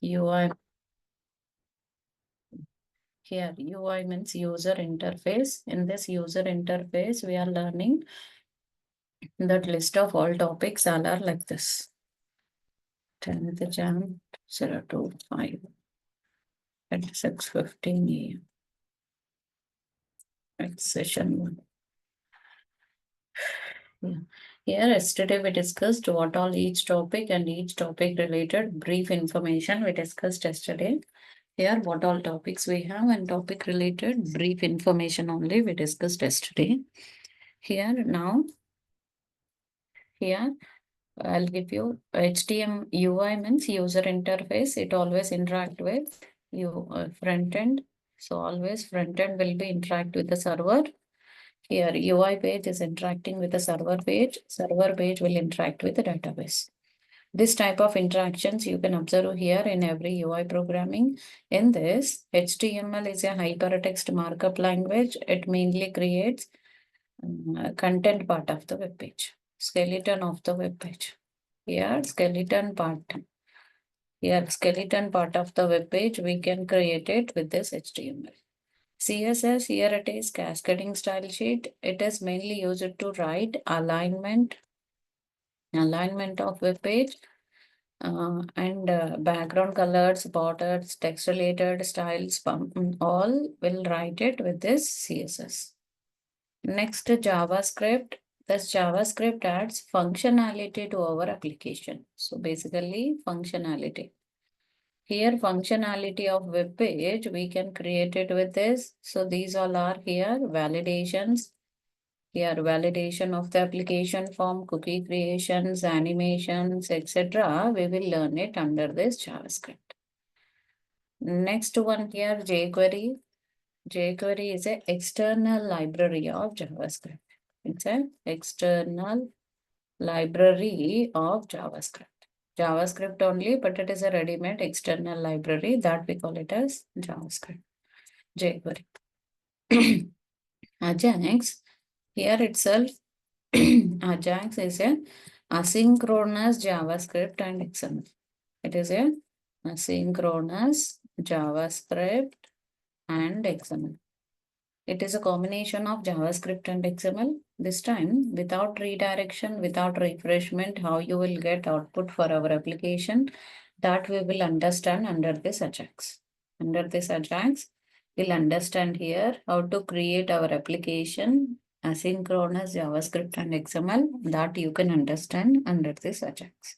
UI. Here, UI means user interface. In this user interface, we are learning that list of all topics all are like this. 10th Jan 025 at 6:15 a.m. It's session 1. Yeah. Here, yesterday we discussed what all each topic and each topic related brief information we discussed yesterday. Here, what all topics we have and topic related brief information only we discussed yesterday. Here, now, here, I'll give you HTML UI means user interface. It always interact with you front end. So always front end will be interact with the server. Here UI page is interacting with the server page. Server page will interact with the database. This type of interactions you can observe here in every UI programming. In this, HTML is a hypertext markup language. It mainly creates content part of the web page, skeleton of the web page. Here, skeleton part. Here, skeleton part of the web page, we can create it with this HTML. CSS, here it is cascading style sheet. It is mainly used to write alignment of web page and background colors, borders, text related styles, all will write it with this CSS. Next, JavaScript. This JavaScript adds functionality to our application. So basically functionality. Here functionality of web page, we can create it with this. So these all are here validations. Here validation of the application form, cookie creations, animations, etc. We will learn it under this JavaScript. Next one here jQuery. jQuery is an external library of JavaScript. It's an external library of JavaScript. JavaScript only, but it is a ready-made external library that we call it as JavaScript. jQuery. Ajax, here itself, Ajax is a asynchronous JavaScript and XML. It is a asynchronous JavaScript and XML. It is a combination of JavaScript and XML. This time, without redirection, without refreshment, how you will get output for our application, that we will understand under this Ajax. Under this Ajax, we'll understand here how to create our application asynchronous JavaScript and XML that you can understand under this Ajax.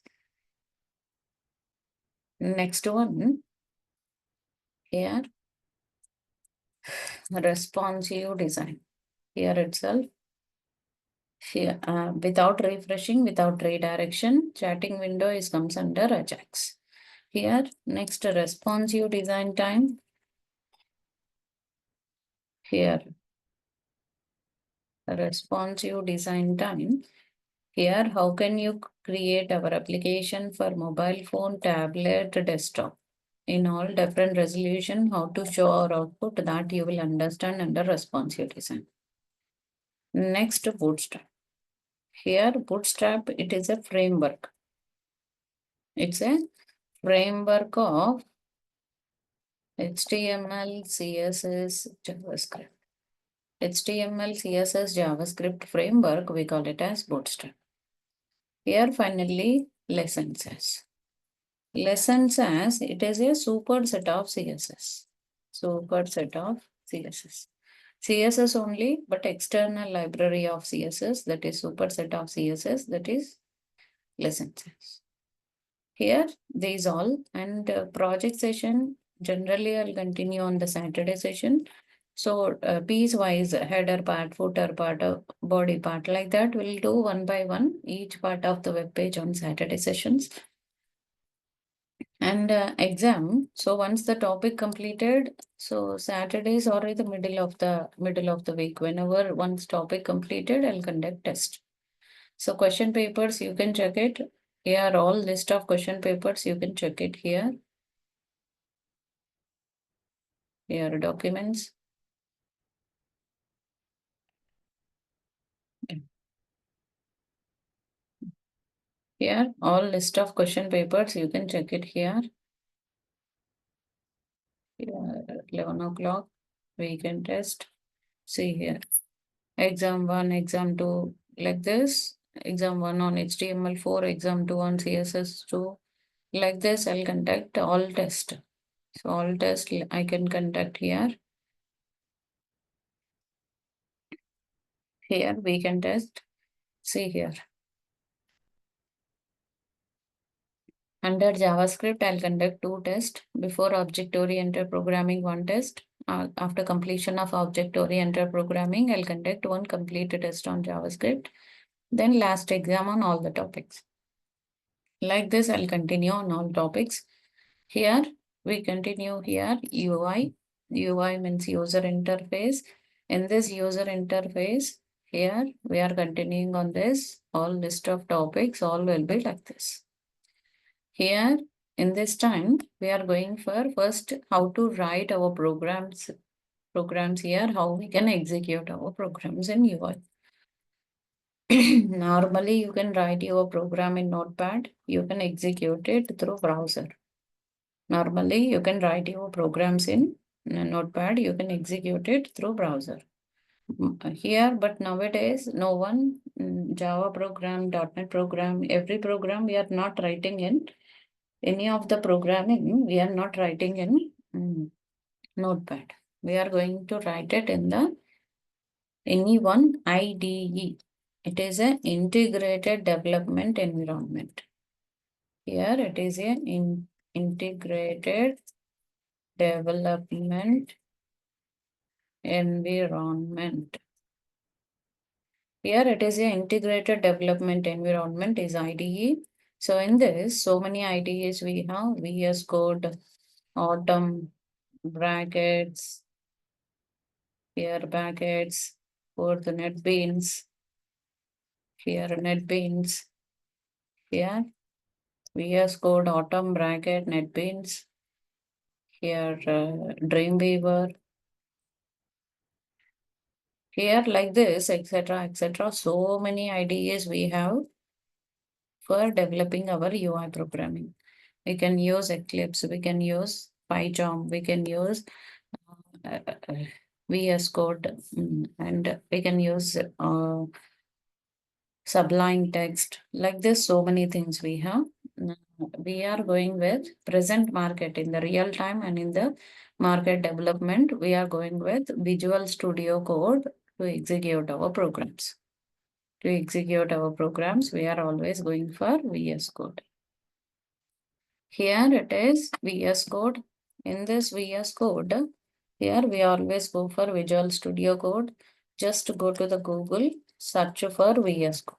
Next one, here, responsive design. Here itself, here, without refreshing, without redirection, chatting window is comes under Ajax. Here, next responsive design time. Here, responsive design time. Here, how can you create our application for mobile phone, tablet, desktop? In all different resolution, how to show our output that you will understand under responsive design. Next, Bootstrap. Here, Bootstrap, it is a framework. It's a framework of HTML, CSS, JavaScript. HTML, CSS, JavaScript framework, we call it as Bootstrap. Here, finally, lessons as. Lessons as, it is a superset of CSS. Superset of CSS. CSS only, but external library of CSS, that is superset of CSS, that is lessons as. Here, these all, and project session, generally I'll continue on the Saturday session. So piece-wise, header part, footer part, body part, like that, we'll do one by one, each part of the web page on Saturday sessions. And exam, so once the topic completed, so Saturday is already the middle of the week. Whenever once topic completed, I'll conduct test. So question papers, you can check it. Here all list of question papers, you can check it here. Here documents. Here all list of question papers, you can check it here. Yeah, 11 o'clock, we can test. See here, exam 1, exam 2, like this. Exam 1 on HTML4, exam 2 on CSS2. Like this, I'll conduct all test. So all test I can conduct here. Here we can test. See here. Under JavaScript, I'll conduct 2 tests. Before object-oriented programming, 1 test. After completion of object-oriented programming, I'll conduct 1 complete test on JavaScript. Then last exam on all the topics. Like this, I'll continue on all topics. Here, we continue here, UI. UI means user interface. In this user interface, here, we are continuing on this. All list of topics, all will be like this. Here, in this time, we are going for first how to write our programs here, how we can execute our programs in UI. Normally, you can write your program in Notepad. You can execute it through browser. Normally, you can write your programs in Notepad. You can execute it through browser. Here, but nowadays, no one Java program, .NET program, every program we are not writing in any of the programming. We are not writing in Notepad. We are going to write it in the any one IDE. It is an integrated development environment. Here it is an integrated development environment. Here it is an integrated development environment is IDE. So in this, so many IDEs we have, VS Code, Autumn, brackets, here brackets, for the NetBeans, here NetBeans, here VS Code, Autumn, bracket, NetBeans, here Dreamweaver, here like this, etc., etc. So many IDEs we have for developing our UI programming. We can use Eclipse, we can use PyCharm, we can use uh, uh, VS Code, and we can use Sublime Text. Like this, so many things we have. We are going with present market in the real time and in the market development. We are going with Visual Studio Code to execute our programs. To execute our programs, we are always going for VS Code. Here it is VS Code. In this VS Code, here we always go for Visual Studio Code. Just go to the Google, search for VS Code.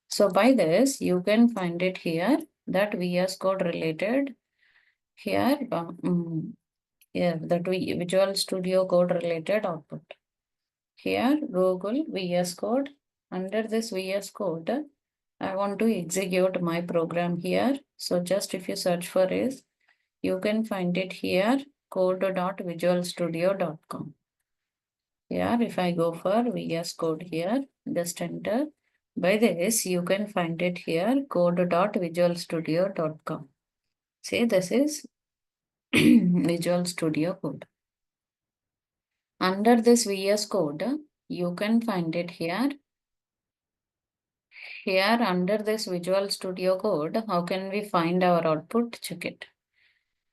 So by this, you can find it here that VS Code related. Here, here that Visual Studio Code related output. Here, Google VS Code. Under this VS Code, I want to execute my program here. So just if you search for it, you can find it here, code.visualstudio.com. Here, if I go for VS Code here, just enter. By this, you can find it here, code.visualstudio.com. See, this is Visual Studio Code. Under this VS Code, you can find it here. Here, under this Visual Studio Code, how can we find our output? Check it.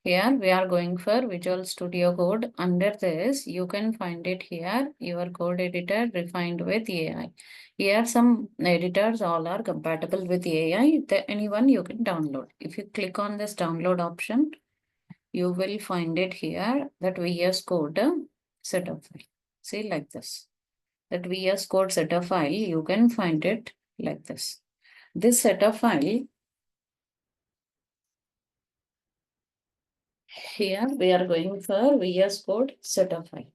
Here we are going for Visual Studio Code. Under this, you can find it here, your code editor refined with AI. Here some editors all are compatible with AI. Anyone you can download. If you click on this download option, you will find it here that VS Code setup file. See like this. That VS Code setup file, you can find it like this. This setup file, here we are going for VS Code setup file.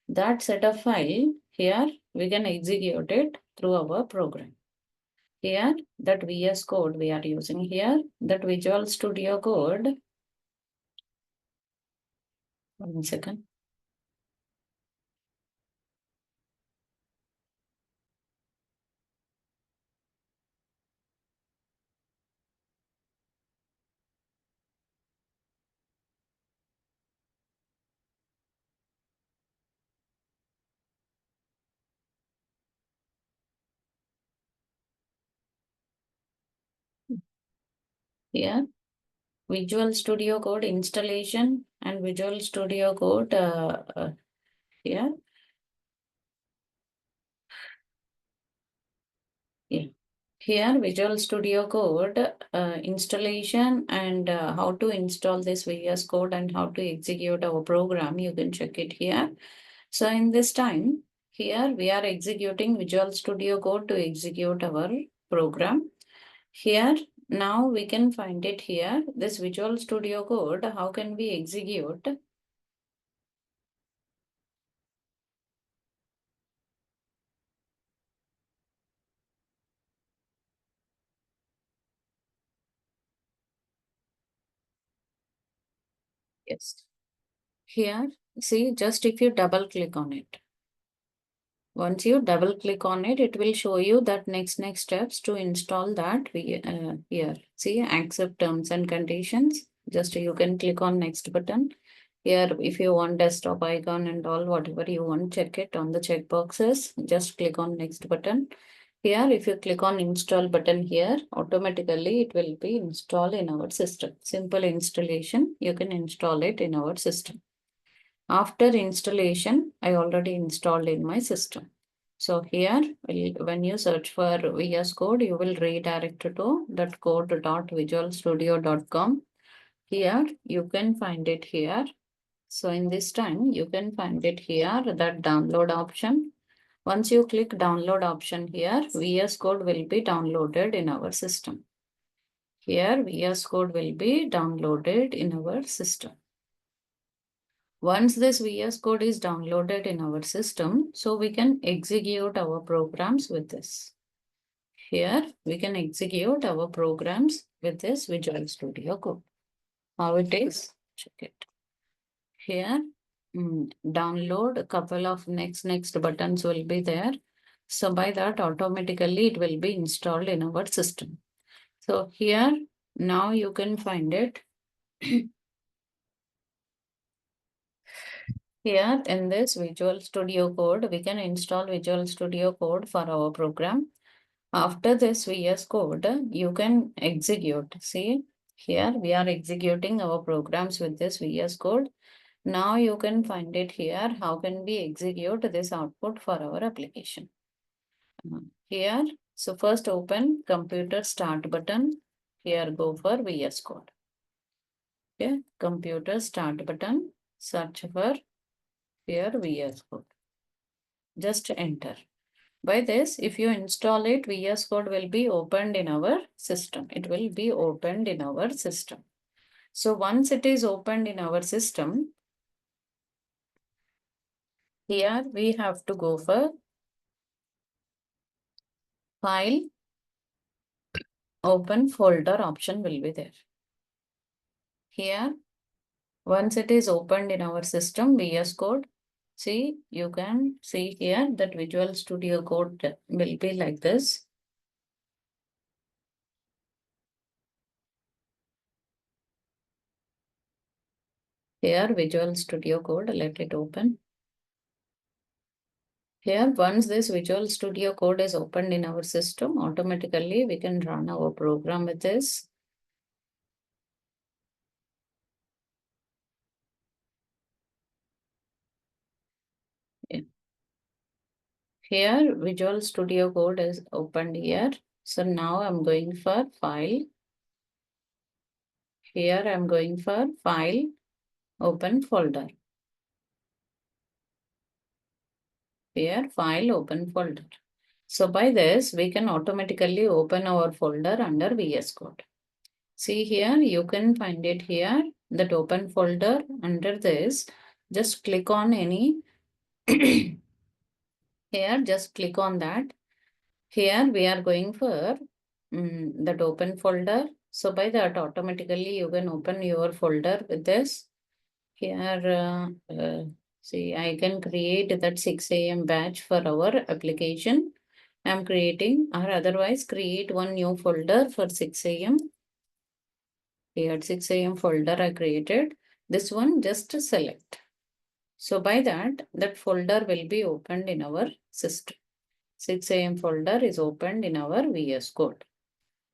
That setup file, here we can execute it through our program. Here, that VS Code we are using here, that Visual Studio Code. 1 second. Here, Visual Studio Code installation and Visual Studio Code here. Yeah. Here, Visual Studio Code installation and how to install this VS Code and how to execute our program. You can check it here. So in this time, here we are executing Visual Studio Code to execute our program. Here, now we can find it here. This Visual Studio Code, how can we execute? Yes. Here, see, just if you double click on it. Once you double click on it, it will show you that next steps to install that we here. See, accept terms and conditions. Just you can click on next button. Here, if you want desktop icon and all, whatever you want, check it on the checkboxes. Just click on next button. Here, if you click on install button here, automatically it will be installed in our system. Simple installation, you can install it in our system. After installation, I already installed in my system. So here, when you search for VS Code, you will redirect to that code.visualstudio.com. Here, you can find it here. So in this time, you can find it here, that download option. Once you click download option here, VS Code will be downloaded in our system. Here, VS Code will be downloaded in our system. Once this VS Code is downloaded in our system, so we can execute our programs with this. Here, we can execute our programs with this Visual Studio Code. How it is? Check it. Here, download a couple of next buttons will be there. So by that, automatically it will be installed in our system. So here, now you can find it. Here in this Visual Studio Code, we can install Visual Studio Code for our program. After this VS Code, you can execute. See, here we are executing our programs with this VS Code. Now you can find it here. How can we execute this output for our application? Here, so first open computer start button. Here go for VS Code. Okay, computer start button. Search for here VS Code. Just enter. By this, if you install it, VS Code will be opened in our system. It will be opened in our system. So once it is opened in our system, here we have to go for File, Open Folder option will be there. Here, once it is opened in our system, VS Code, see, you can see here that Visual Studio Code will be like this. Here, Visual Studio Code, let it open. Here, once this Visual Studio Code is opened in our system, automatically we can run our program with this. Yeah. Here, Visual Studio Code is opened here. So now I'm going for File. Here I'm going for File, Open Folder. Here, File, Open Folder. So by this, we can automatically open our folder under VS Code. See here, you can find it here, that open folder. Under this, just click on any. Here, just click on that. Here, we are going for that open folder. So by that, automatically, you can open your folder with this. Here, see, I can create that 6 a.m. batch for our application. I'm creating, or otherwise create one new folder for 6 a.m. Here 6 a.m. folder I created. This one just select. So by that, that folder will be opened in our system. 6 a.m. folder is opened in our VS Code.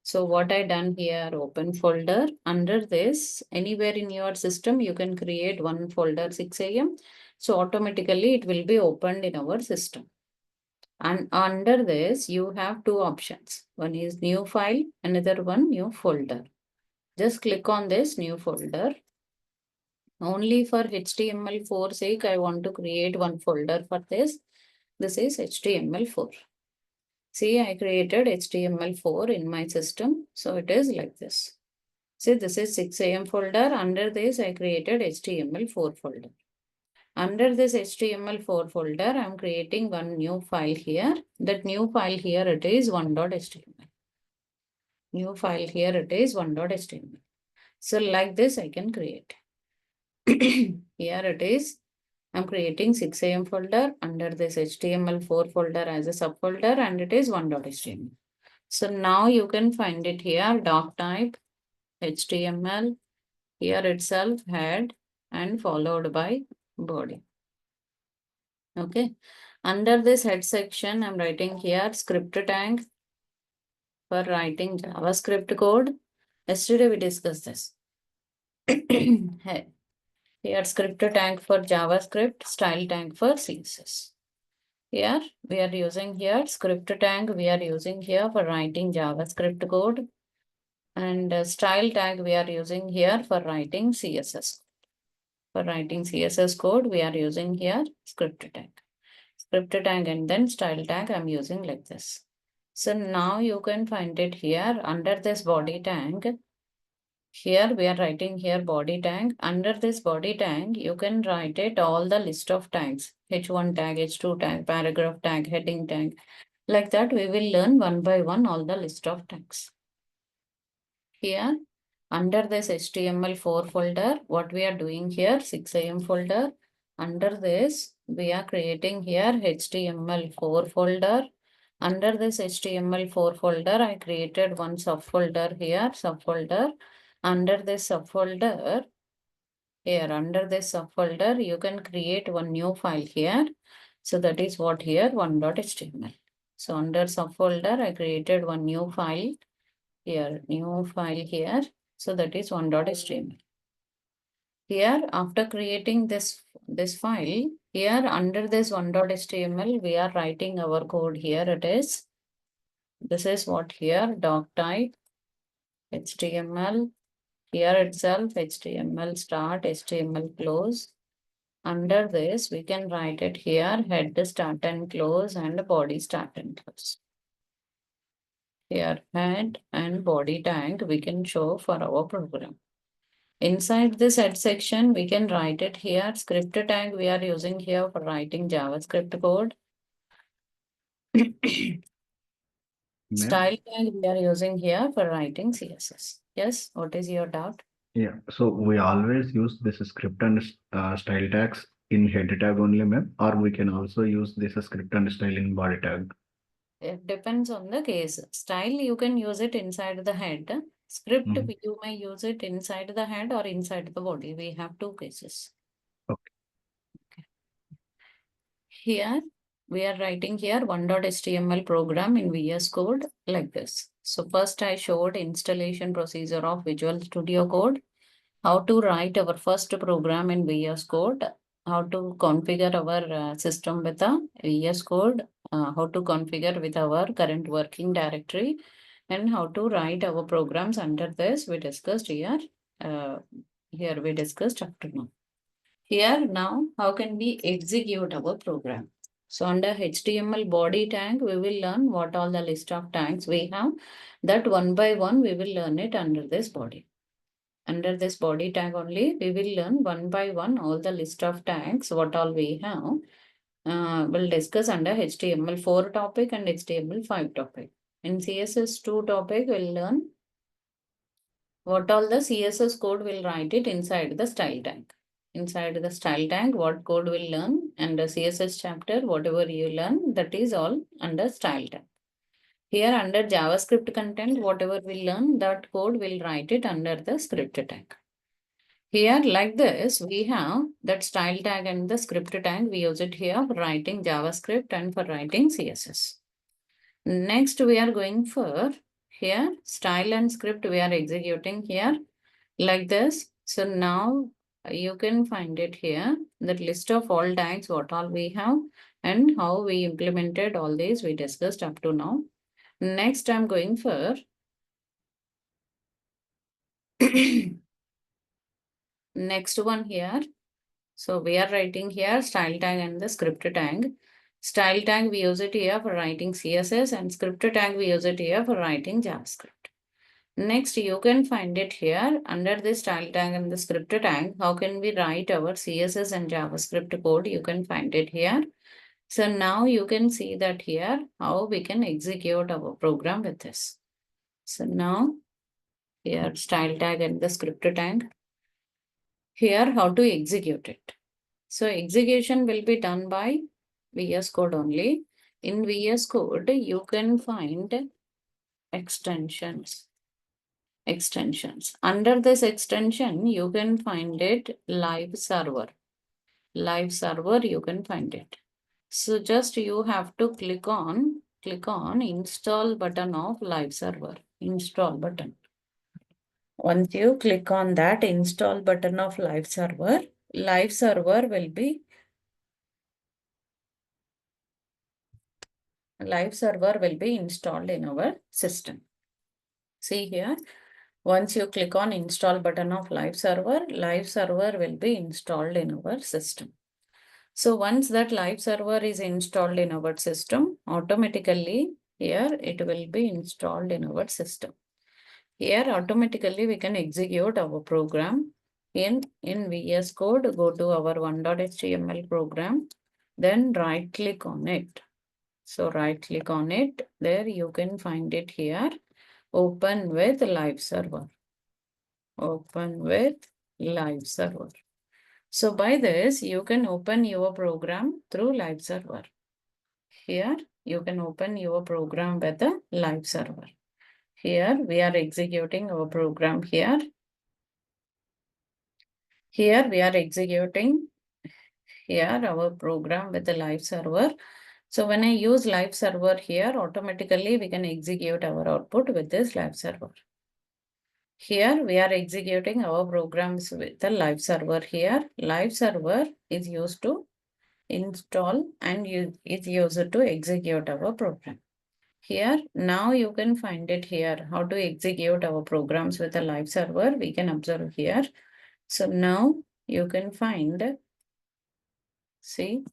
So what I done here, open folder. Under this, anywhere in your system, you can create one folder 6 a.m. So automatically it will be opened in our system. And under this, you have two options. One is new file, another one new folder. Just click on this new folder. Only for HTML4 sake, I want to create one folder for this. This is HTML4. See, I created HTML4 in my system. So it is like this. See, this is 6 a.m. folder. Under this, I created HTML4 folder. Under this HTML4 folder, I'm creating one new file here. That new file here, it is 1.html. New file here, it is 1.html. So like this, I can create. Here it is. I'm creating 6 a.m. folder. Under this HTML4 folder as a subfolder, and it is 1.html. So now you can find it here, doc type, HTML, here itself, head, and followed by body. Okay. Under this head section, I'm writing here script tag for writing JavaScript code. Yesterday we discussed this. Head. Here script tag for JavaScript, style tag for CSS. Here we are using here script tag we are using here for writing JavaScript code, and style tag we are using here for writing CSS. For writing CSS code, we are using here script tag. Script tag and then style tag I'm using like this. So now you can find it here under this body tag. Here we are writing here body tag. Under this body tag, you can write it all the list of tags. H1 tag, H2 tag, paragraph tag, heading tag. Like that, we will learn one by one all the list of tags. Here, under this HTML4 folder, what we are doing here, 6 a.m. folder. Under this, we are creating here HTML4 folder. Under this HTML4 folder, I created one subfolder here, subfolder. Under this subfolder, here, under this subfolder, you can create one new file here. So that is what here, 1.html. So under subfolder, I created one new file here, new file here. So that is 1.html. Here, after creating this file, here under this 1.html, we are writing our code here. It is, this is what here, doc type, HTML, here itself, HTML start, HTML close. Under this, we can write it here, head start and close and body start and close. Here, head and body tag we can show for our program. Inside this head section, we can write it here. Script tag we are using here for writing JavaScript code. Style tag we are using here for writing CSS. Yes, what is your doubt? Yeah, so we always use this script and style tags in head tag only, ma'am, or we can also use this script and style in body tag. It depends on the case. Style, you can use it inside the head. Script, you may use it inside the head or inside the body. We have two cases. Okay. Here, we are writing here 1.html program in VS Code like this. So first I showed installation procedure of Visual Studio Code, how to write our first program in VS Code, how to configure our system with the VS Code, how to configure with our current working directory, and how to write our programs under this we discussed here. Here we discussed up to now. Here now, how can we execute our program? So under HTML body tag, we will learn what all the list of tags we have. That one by one, we will learn it under this body. Under this body tag only, we will learn one by one all the list of tags, what all we have. We'll discuss under HTML4 topic and HTML5 topic. In CSS2 topic, we'll learn what all the CSS code will write it inside the style tag. Inside the style tag, what code will learn, and the CSS chapter, whatever you learn, that is all under style tag. Here under JavaScript content, whatever we learn, that code will write it under the script tag. Here, like this, we have that style tag and the script tag. We use it here for writing JavaScript and for writing CSS. Next, we are going for Here, style and script we are executing here like this. So now you can find it here, that list of all tags, what all we have and how we implemented all these we discussed up to now. Next, I'm going for next one here. So we are writing here style tag and the script tag. Style tag we use it here for writing CSS and script tag we use it here for writing JavaScript. Next, you can find it here under the style tag and the script tag. How can we write our CSS and JavaScript code? You can find it here. So now you can see that here how we can execute our program with this. So now here style tag and the script tag. Here how to execute it. So execution will be done by VS Code only. In VS Code, you can find extensions. Under this extension, you can find it live server. Live server, you can find it. So just you have to click on install button of live server. Install button. Once you click on that install button of live server will be installed in our system. See here, once you click on install button of live server will be installed in our system. So once that live server is installed in our system, automatically here it will be installed in our system. Here automatically we can execute our program in VS Code. Go to our 1.html program, then right click on it. So right click on it. There you can find it here. Open with live server. Open with live server. So by this, you can open your program through live server. Here, you can open your program with the live server. Here, we are executing our program here. Here, we are executing here our program with the live server. So when I use live server here, automatically we can execute our output with this live server. Here we are executing our programs with the live server here. Live server is used to install and is used to execute our program. Here, now you can find it here, how to execute our programs with a live server. We can observe here. So now you can find, see,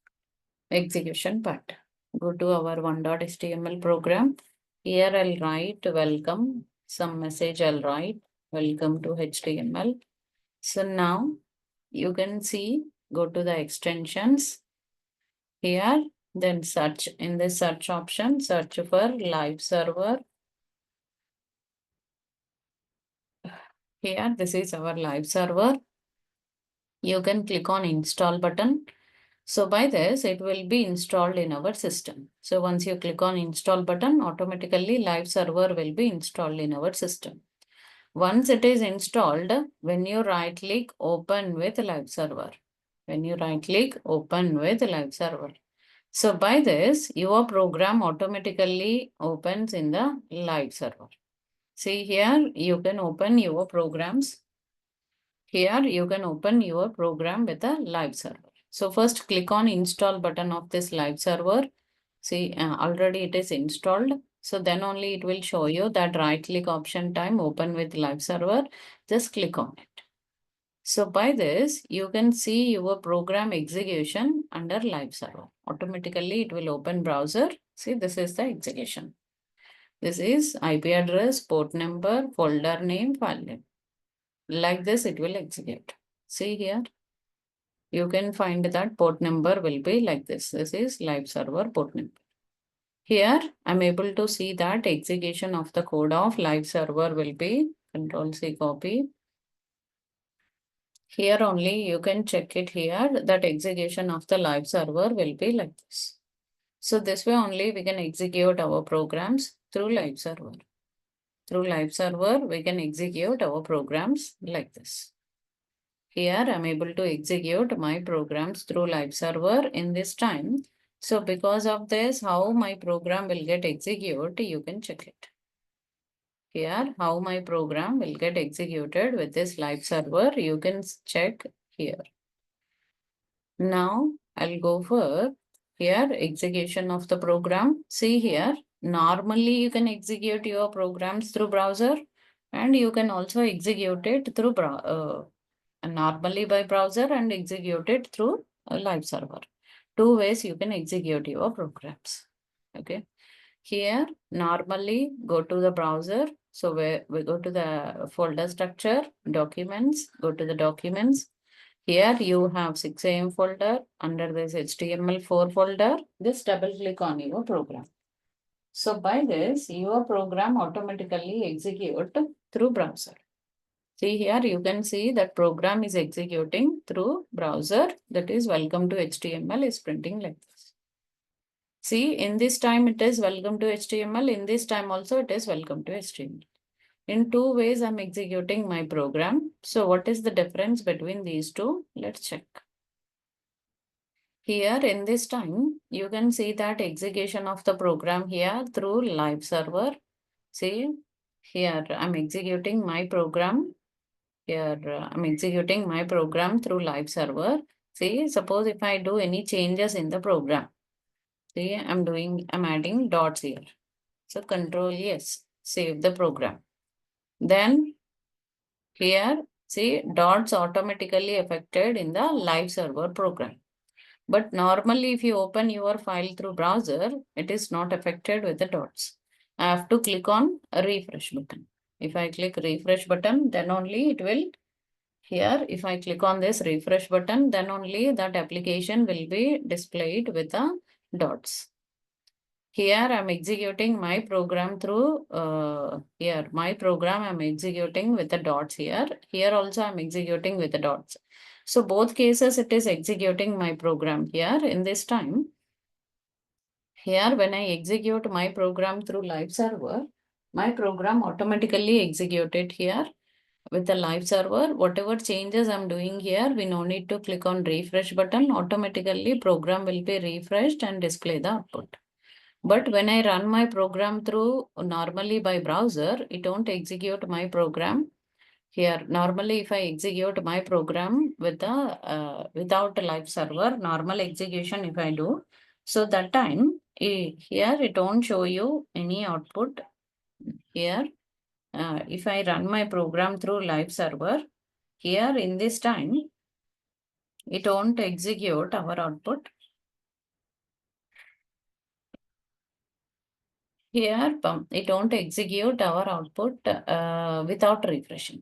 execution part. Go to our 1.html program. Here I'll write welcome, some message I'll write, welcome to HTML. So now you can see, go to the extensions. Here, then search in the search option, search for live server. Here, this is our live server. You can click on install button. So by this, it will be installed in our system. So once you click on install button, automatically live server will be installed in our system. Once it is installed, when you right click, open with live server. When you right click, open with live server. So by this, your program automatically opens in the live server. See here, you can open your programs. Here, you can open your program with a live server. So first click on install button of this live server. See, already it is installed. So then only it will show you that right click option time open with live server. Just click on it. So by this, you can see your program execution under live server. Automatically, it will open browser. See, this is the execution. This is IP address, port number, folder name, file name. Like this, it will execute. See here. You can find that port number will be like this. This is live server port number. Here, I'm able to see that execution of the code of live server will be Control-C copy. Here only you can check it here that execution of the live server will be like this. So this way only we can execute our programs through live server. Through live server, we can execute our programs like this. Here I'm able to execute my programs through live server in this time. So because of this, how my program will get executed, you can check it. here how my program will get executed with this live server. You can check here. Now I'll go for here execution of the program. See here, normally you can execute your programs through browser, and you can also execute it through normally by browser and execute it through a live server. Two ways you can execute your programs. Okay. Here, normally go to the browser. So we go to the folder structure, documents, go to the documents. Here you have 6 AM folder. Under this HTML4 folder, just double click on your program. So by this, your program automatically execute through browser. See here, you can see that program is executing through browser. That is welcome to HTML is printing like this. See, in this time it is welcome to HTML. In this time also it is welcome to HTML. In two ways I'm executing my program. So what is the difference between these two? Let's check. Here in this time, you can see that execution of the program here through live server. See, here I'm executing my program. Here I'm executing my program through live server. See, suppose if I do any changes in the program. See, I'm adding dots here. So Control yes, save the program. Then here, see, dots automatically affected in the live server program. But normally if you open your file through browser, it is not affected with the dots. I have to click on a refresh button. If I click refresh button, then only it will here. If I click on this refresh button, then only that application will be displayed with the dots. Here I'm executing my program through here. My program I'm executing with the dots here. Here also I'm executing with the dots. So both cases it is executing my program here in this time. Here when I execute my program through live server, my program automatically executed here with the live server. Whatever changes I'm doing here, we no need to click on refresh button. Automatically program will be refreshed and display the output. But when I run my program through normally by browser, it won't execute my program here. Normally, if I execute my program with the without a live server, normal execution if I do, so that time here it won't show you any output here. If I run my program through live server, here in this time, it won't execute our output. Here, it won't execute our output without refreshing.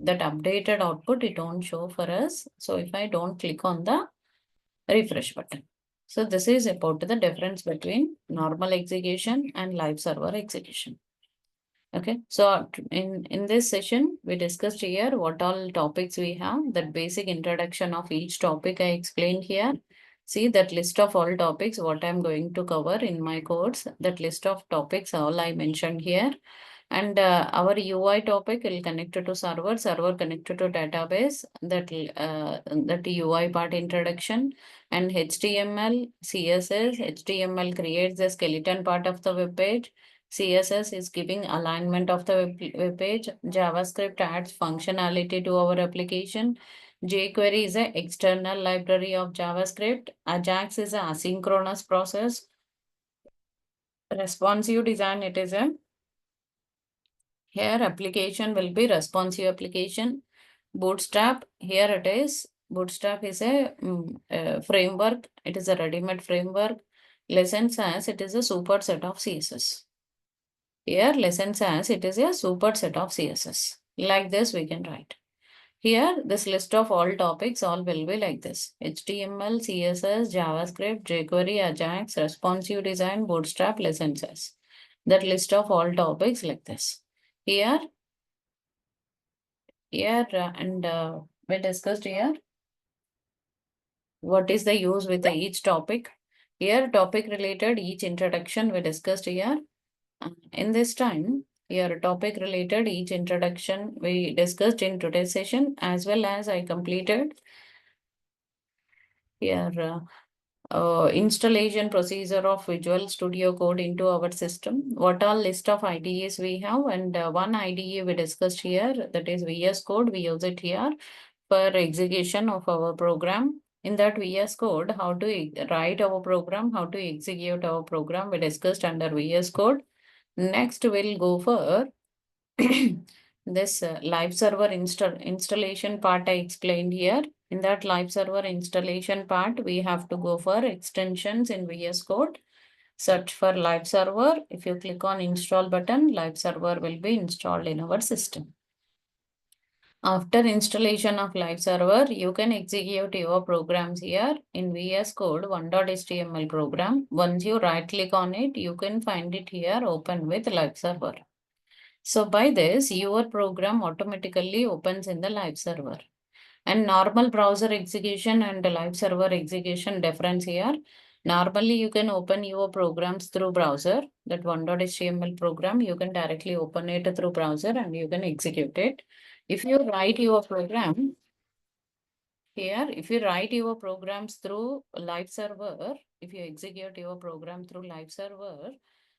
That updated output, it won't show for us. So if I don't click on the refresh button. So this is about the difference between normal execution and live server execution. Okay, so in this session, we discussed here what all topics we have, that basic introduction of each topic I explained here. See that list of all topics, what I'm going to cover in my course, that list of topics, all I mentioned here. And our UI topic will connect to server, server connected to database, that UI part introduction, and HTML, CSS, HTML creates the skeleton part of the web page. CSS is giving alignment of the web page. JavaScript adds functionality to our application. jQuery is an external library of JavaScript. Ajax is an asynchronous process. Responsive design, it is a here application will be responsive application. Bootstrap, here it is. Bootstrap is a framework. It is a ready-made framework. Lessons as it is a superset of CSS. Here lessons as it is a superset of CSS. Like this we can write. Here this list of all topics all will be like this. HTML, CSS, JavaScript, jQuery, Ajax, responsive design, Bootstrap, lessons as. That list of all topics like this. Here and we discussed here what is the use with each topic. Here topic related each introduction we discussed here. In this time, here topic related each introduction we discussed in today's session, as well as I completed here installation procedure of Visual Studio Code into our system. What all list of IDEs we have, and one IDE we discussed here, that is VS Code. We use it here for execution of our program. In that VS Code, how to write our program, how to execute our program, we discussed under VS Code. Next, we'll go for this live server installation part I explained here. In that live server installation part, we have to go for extensions in VS Code. Search for live server. If you click on install button, live server will be installed in our system. After installation of live server, you can execute your programs here in VS Code 1.html program. Once you right click on it, you can find it here open with live server. So by this, your program automatically opens in the live server. And normal browser execution and live server execution difference here. Normally, you can open your programs through browser. That 1.html program, you can directly open it through browser and you can execute it. If you write your program here, if you write your programs through live server, if you execute your program through live server,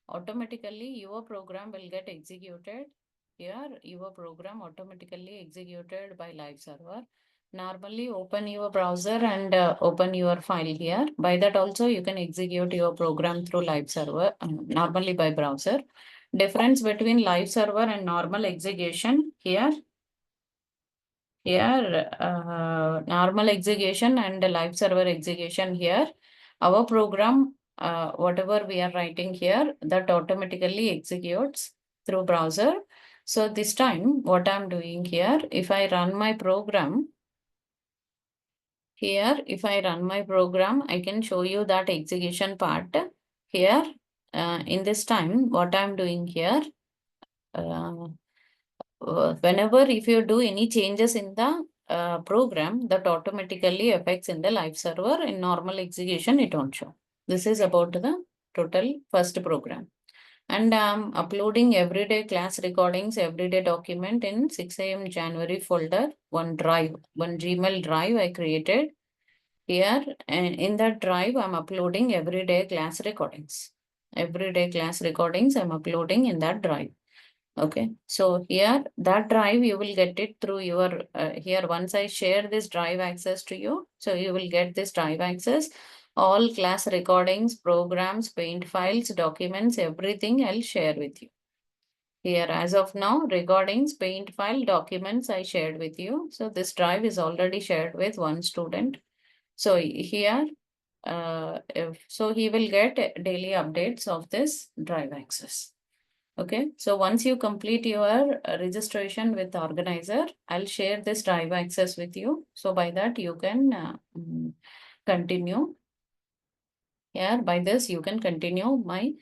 automatically your program will get executed. Here, your program automatically executed by live server. Normally, open your browser and open your file here. By that also, you can execute your program through live server, normally by browser. Difference between live server and normal execution here. Here, normal execution and live server execution here. Our program, whatever we are writing here, that automatically executes through browser. So this time, what I'm doing here, if I run my program, here, if I run my program, I can show you that execution part here. In this time, what I'm doing here, whenever if you do any changes in the program, that automatically affects in the live server. In normal execution, it won't show. This is about the total first program. And I'm uploading everyday class recordings, everyday document in 6 a.m. January folder, one Gmail drive I created here. And in that drive, I'm uploading everyday class recordings. Everyday class recordings I'm uploading in that drive. Okay, so here that drive you will get it through your here. Once I share this drive access to you, so you will get this drive access. All class recordings, programs, paint files, documents, everything I'll share with you. Here, as of now, recordings, paint file, documents I shared with you. So this drive is already shared with one student. So here, so he will get daily updates of this drive access. Okay, so once you complete your registration with the organizer, I'll share this drive access with you. So by that you can continue. Here, by this you can continue my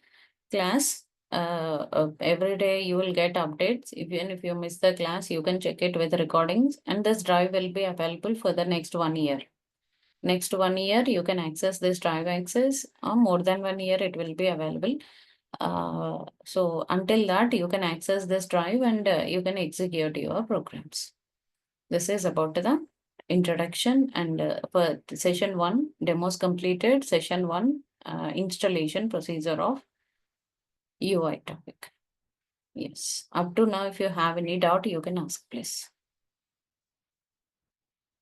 class. Every day you will get updates. Even if you miss the class, you can check it with recordings, and this drive will be available for the next 1 year. Next 1 year, you can access this drive access, or more than 1 year, it will be available. So until that, you can access this drive and you can execute your programs. This is about the introduction, and for session 1, demos completed. Session 1, installation procedure of UI topic. Yes, up to now, if you have any doubt, you can ask, please.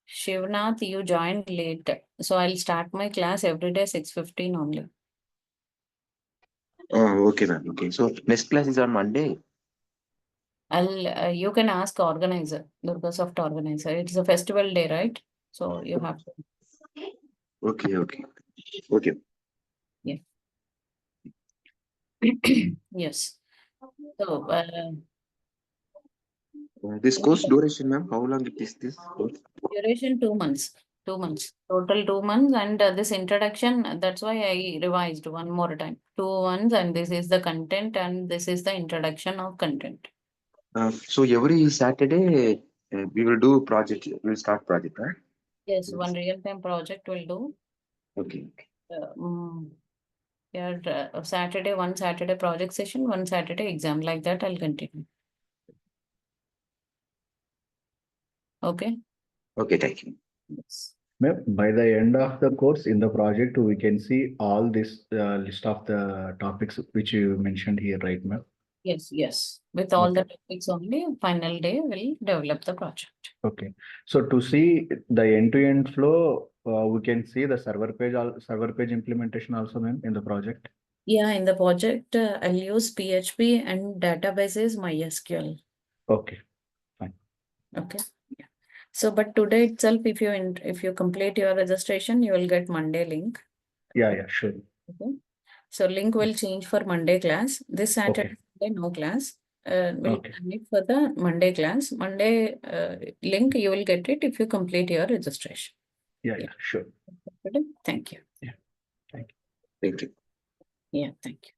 Shivnath, you joined late, so I'll start my class every day 6:15 only. Oh, okay, ma'am. Okay. So next class is on Monday. You can ask organizer, DURGASOFT organizer. It's a festival day, right? So you have to. Okay, okay. Okay. Yeah. Yes. So This course duration, ma'am, how long it is this course? duration 2 months. 2 months. Total 2 months, and this introduction, that's why I revised one more time. 2 months, and this is the content, and this is the introduction of content. So every Saturday we will do project. We'll start project, right? Yes, one real-time project will do. Okay. Saturday, one Saturday project session, one Saturday exam. Like that, I'll continue. Okay. Okay, thank you. Yes. Ma'am, by the end of the course in the project, we can see all this list of the topics which you mentioned here, right, ma'am? Yes, yes. With all the Okay. topics only, final day will develop the project. Okay. So to see the end-to-end flow, we can see the server page implementation also, ma'am, in the project. Yeah, in the project, I'll use PHP and databases MySQL. Okay. Okay. Yeah. So, but today itself, if you complete your registration, you will get Monday link. Yeah, sure. Okay. So link will change for Monday class. This Saturday, no class. We'll Okay. commit for the Monday class. Monday link, you will get it if you complete your registration. Yeah, sure. Thank you. Thank you. Yeah, thank you.